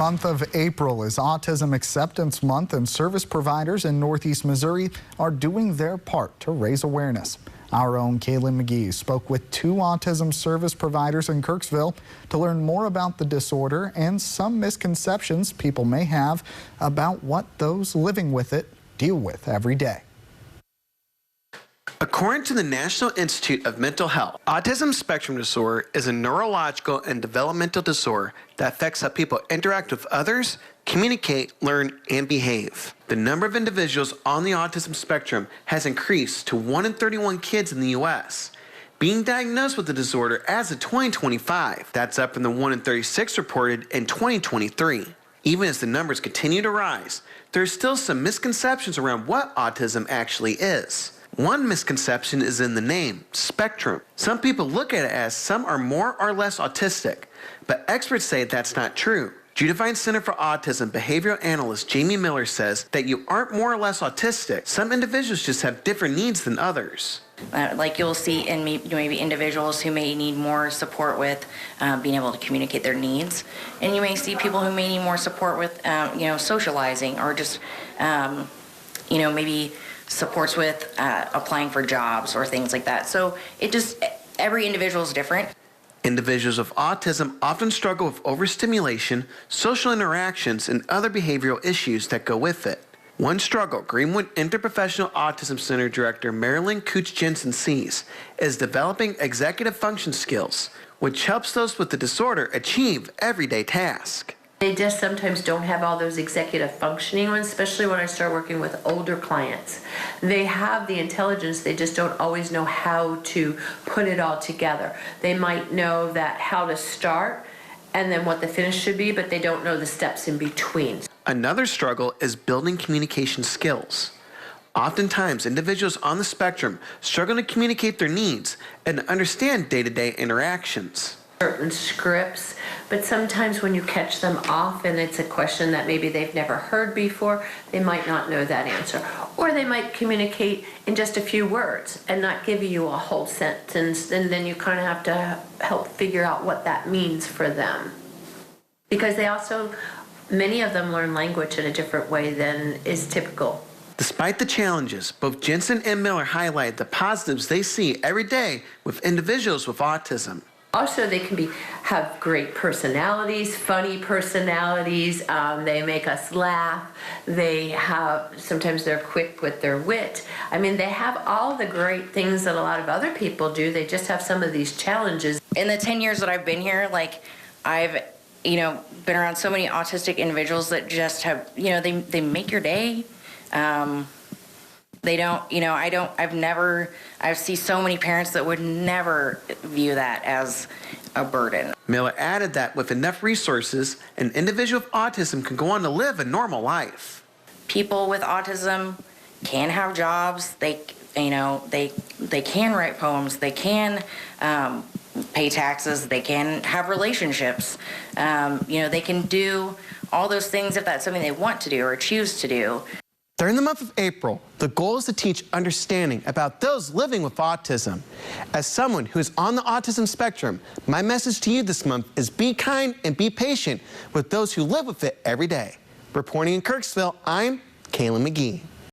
Month of April is Autism Acceptance Month, and service providers in Northeast Missouri are doing their part to raise awareness. Our own Kaylin McGee spoke with 2 autism service providers in Kirksville to learn more about the disorder and some misconceptions people may have about what those living with it deal with every day. According to the National Institute of Mental Health, autism spectrum disorder is a neurological and developmental disorder that affects how people interact with others, communicate, learn, and behave. The number of individuals on the autism spectrum has increased to 1 in 31 kids in the U.S. being diagnosed with the disorder as of 2025. That's up from the 1 in 36 reported in 2023. Even as the numbers continue to rise, there are still some misconceptions around what autism actually is. One misconception is in the name, spectrum. Some people look at it as some are more or less autistic, but experts say that's not true. Judavine Center for Autism behavioral analyst Jamie Miller says that you aren't more or less autistic. Some individuals just have different needs than others. Like you'll see in maybe individuals who may need more support with being able to communicate their needs, and you may see people who may need more support with socializing, or just maybe supports with applying for jobs or things like that. So every individual is different. Individuals with autism often struggle with overstimulation, social interactions, and other behavioral issues that go with it. One struggle Greenwood Interprofessional Autism Center Director Marilyn Cooch-Jensen sees is developing executive function skills, which helps those with the disorder achieve everyday tasks. They just sometimes don't have all those executive functioning ones, especially when I start working with older clients. They have the intelligence, they just don't always know how to put it all together. They might know that how to start and then what the finish should be, but they don't know the steps in between. Another struggle is building communication skills. Oftentimes, individuals on the spectrum struggle to communicate their needs and understand day-to-day interactions. Certain scripts, but sometimes when you catch them off and it's a question that maybe they've never heard before, they might not know that answer. Or they might communicate in just a few words and not give you a whole sentence, and then you kind of have to help figure out what that means for them. Because many of them learn language in a different way than is typical. Despite the challenges, both Jensen and Miller highlight the positives they see every day with individuals with autism. Also, they can have great personalities, funny personalities. They make us laugh. Sometimes they're quick with their wit. I mean, they have all the great things that a lot of other people do. They just have some of these challenges. In the 10 years that I've been here, I've been around so many autistic individuals that just have, they make your day. They don't, I see so many parents that would never view that as a burden. Miller added that with enough resources, an individual with autism can go on to live a normal life. People with autism can have jobs. They can write poems. They can pay taxes. They can have relationships. They can do all those things if that's something they want to do or choose to do. During the month of April, the goal is to teach understanding about those living with autism. As someone who is on the autism spectrum, my message to you this month is be kind and be patient with those who live with it every day. Reporting in Kirksville, I'm Kaylin McGee.